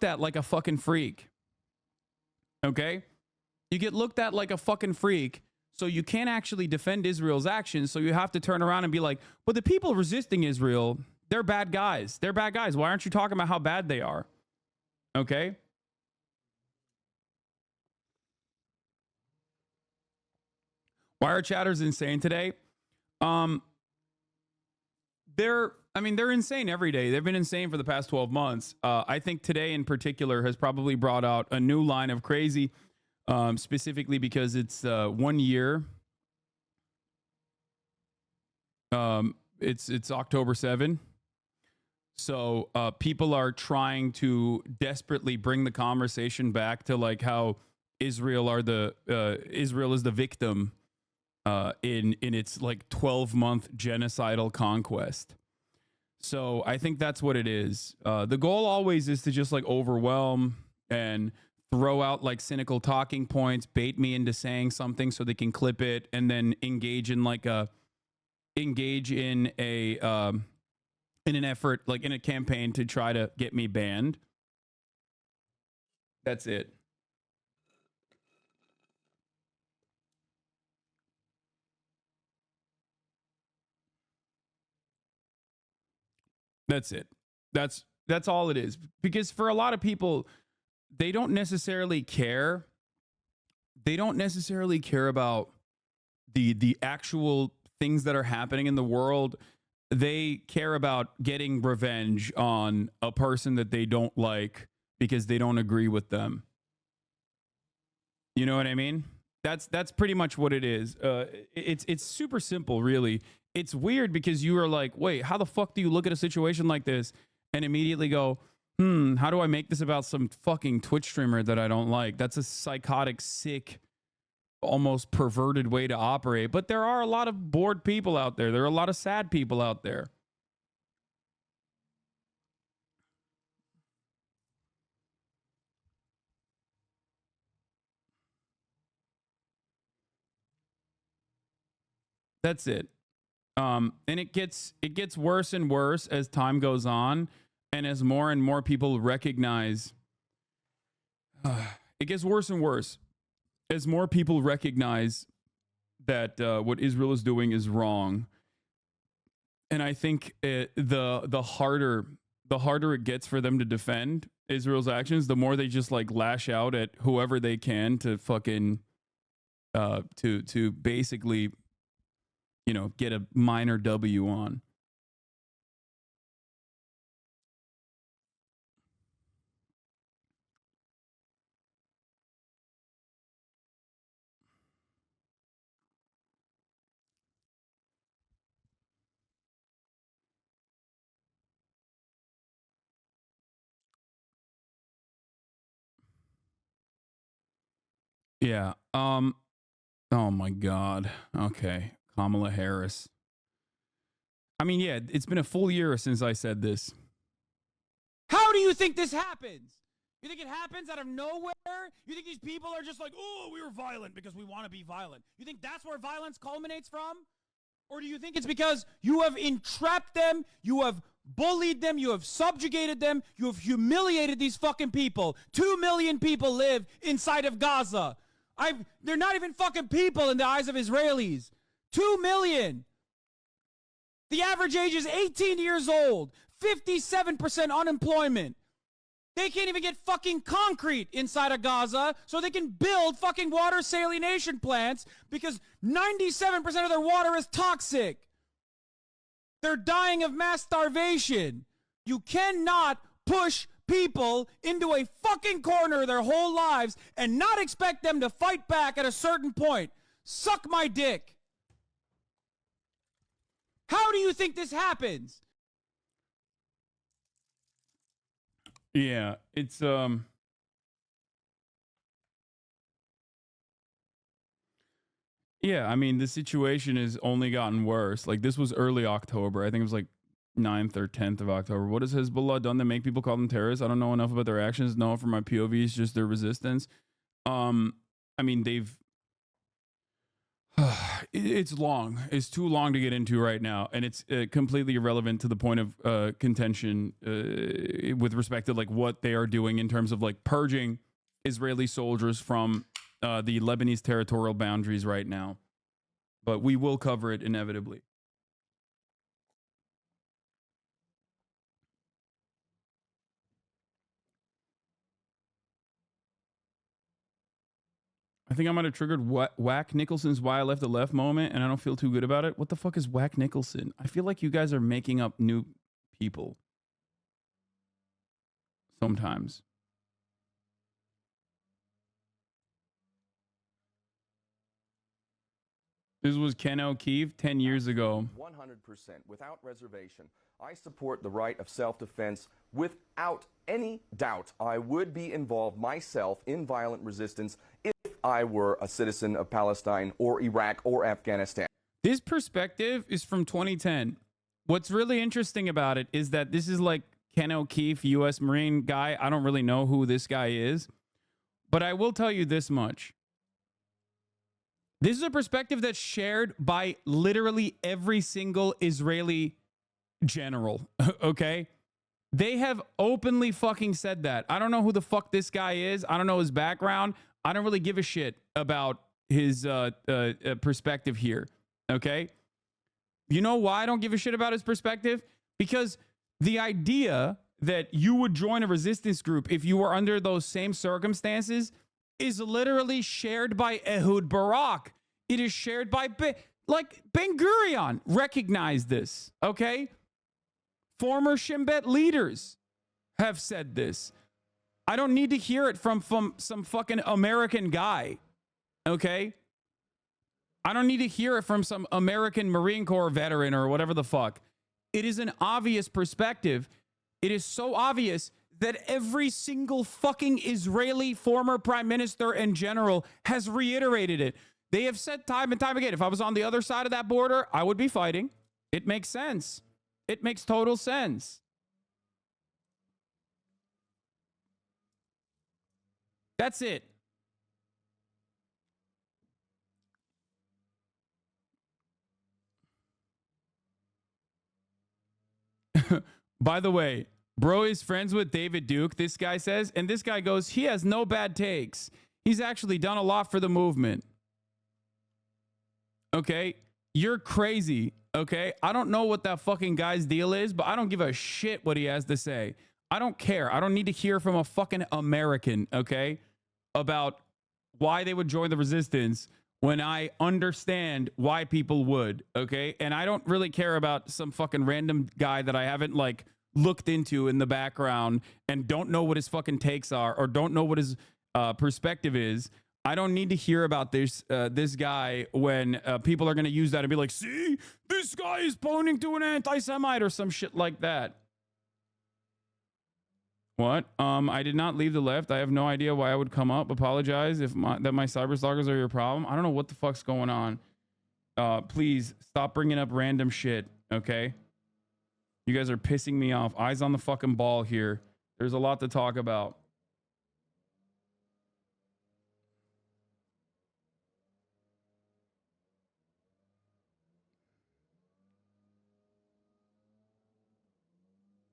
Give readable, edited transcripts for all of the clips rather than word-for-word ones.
looked at like a fucking freak. Okay? You get looked at like a fucking freak, so you can't actually defend Israel's actions, so you have to turn around and be like, but the people resisting Israel, they're bad guys. They're bad guys. Why aren't you talking about how bad they are? Okay? Wire Chatter's insane today. They're insane every day. They've been insane for the past 12 months. I think today in particular has probably brought out a new line of crazy, specifically because it's 1 year. It's October 7. So people are trying to desperately bring the conversation back to like how Israel is the victim in its like 12-month genocidal conquest. So I think that's what it is. The goal always is to just like overwhelm and throw out like cynical talking points, bait me into saying something so they can clip it, and then engage in an effort, like in a campaign to try to get me banned. That's it. That's it. That's all it is. Because for a lot of people, they don't necessarily care. They don't necessarily care about the actual things that are happening in the world. They care about getting revenge on a person that they don't like because they don't agree with them. You know what I mean? That's pretty much what it is. It's super simple, really. It's weird because you are like, wait, how the fuck do you look at a situation like this and immediately go, how do I make this about some fucking Twitch streamer that I don't like? That's a psychotic, sick, almost perverted way to operate. But there are a lot of bored people out there. There are a lot of sad people out there. That's it. And it gets worse and worse as time goes on, and as more and more people recognize. It gets worse and worse as more people recognize that what Israel is doing is wrong. And I think the harder it gets for them to defend Israel's actions, the more they just like lash out at whoever they can to fucking to basically, you know, get a minor W on. Yeah. Oh my God. Okay. Kamala Harris. I mean, yeah, it's been a full year since I said this. How do you think this happens? You think it happens out of nowhere? You think these people are just like, oh, we were violent because we want to be violent? You think that's where violence culminates from? Or do you think it's because you have entrapped them, you have bullied them, you have subjugated them, you have humiliated these fucking people? 2 million people live inside of Gaza. They're not even fucking people in the eyes of Israelis. 2 million. The average age is 18 years old. 57% unemployment. They can't even get fucking concrete inside of Gaza so they can build fucking water salination plants because 97% of their water is toxic. They're dying of mass starvation. You cannot push people into a fucking corner their whole lives and not expect them to fight back at a certain point. Suck my dick. How do you think this happens? Yeah, it's yeah, I mean, the situation has only gotten worse. Like, this was early October. I think it was like 9th or 10th of October. What has Hezbollah done to make people call them terrorists? I don't know enough about their actions. No, from my POV, it's just their resistance. I mean, they've It's long. It's too long to get into right now, and it's completely irrelevant to the point of contention with respect to like what they are doing in terms of like purging Israeli soldiers from the Lebanese territorial boundaries right now. But we will cover it inevitably. I think I might have triggered Whack Nicholson's "Why I Left the Left" moment, and I don't feel too good about it. What the fuck is Whack Nicholson? I feel like you guys are making up new people sometimes. This was Ken O'Keefe 10 years ago. 100% without reservation. I support the right of self-defense without any doubt. I would be involved myself in violent resistance if I were a citizen of Palestine or Iraq or Afghanistan. This perspective is from 2010. What's really interesting about it is that this is like Ken O'Keefe, U.S. Marine guy. I don't really know who this guy is, but I will tell you this much. This is a perspective that's shared by literally every single Israeli general, okay? They have openly fucking said that. I don't know who the fuck this guy is. I don't know his background. I don't really give a shit about his perspective here, okay? You know why I don't give a shit about his perspective? Because the idea that you would join a resistance group if you were under those same circumstances is literally shared by Ehud Barak. It is shared by Ben Gurion. Recognize this, okay? Former Shin Bet leaders have said this. I don't need to hear it from some fucking American guy, okay? I don't need to hear it from some American Marine Corps veteran or whatever the fuck. It is an obvious perspective. It is so obvious that every single fucking Israeli former prime minister and general has reiterated it. They have said time and time again, if I was on the other side of that border, I would be fighting. It makes sense. It makes total sense. That's it. By the way, bro is friends with David Duke, this guy says, and this guy goes, he has no bad takes. He's actually done a lot for the movement. Okay? You're crazy, okay? I don't know what that fucking guy's deal is, but I don't give a shit what he has to say. I don't care. I don't need to hear from a fucking American, okay, about why they would join the resistance when I understand why people would, okay? And I don't really care about some fucking random guy that I haven't, like, looked into in the background and don't know what his fucking takes are or don't know what his perspective is. I don't need to hear about this guy when people are going to use that and be like, see, this guy is pointing to an anti-Semite or some shit like that. What? I did not leave the left. I have no idea why I would come up. Apologize if that my cyberstalkers are your problem. I don't know what the fuck's going on. Please stop bringing up random shit, okay? You guys are pissing me off. Eyes on the fucking ball here. There's a lot to talk about.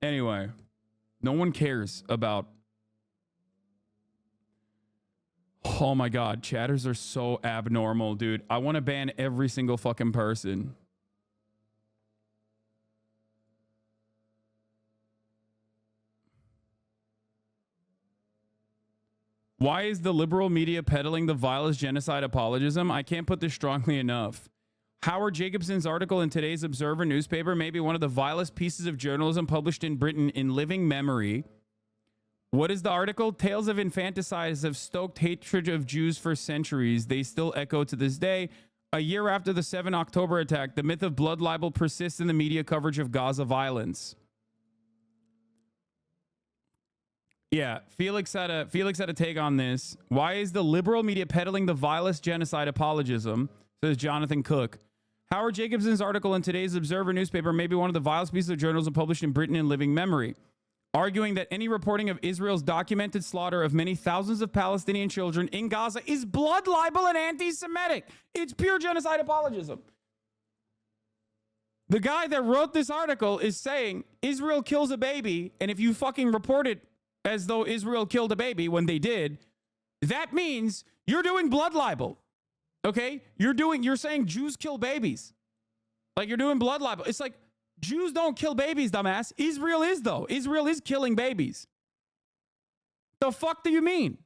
Anyway, no one cares about... Oh my God, chatters are so abnormal, dude. I want to ban every single fucking person. Why is the liberal media peddling the vilest genocide apologism? I can't put this strongly enough. Howard Jacobson's article in today's Observer newspaper may be one of the vilest pieces of journalism published in Britain in living memory. What is the article? Tales of infanticides have stoked hatred of Jews for centuries. They still echo to this day. A year after the 7 October attack, the myth of blood libel persists in the media coverage of Gaza violence. Yeah, Felix had a take on this. Why is the liberal media peddling the vilest genocide apologism? Says Jonathan Cook. Howard Jacobson's article in today's Observer newspaper may be one of the vilest pieces of journalism published in Britain in living memory. arguing that any reporting of Israel's documented slaughter of many thousands of Palestinian children in Gaza is blood libel and anti-Semitic. It's pure genocide apologism. The guy that wrote this article is saying Israel kills a baby, and if you fucking report it as though Israel killed a baby when they did, that means you're doing blood libel. Okay? You're saying Jews kill babies. Like, you're doing blood libel. It's like, Jews don't kill babies, dumbass. Israel is, though. Israel is killing babies. The fuck do you mean?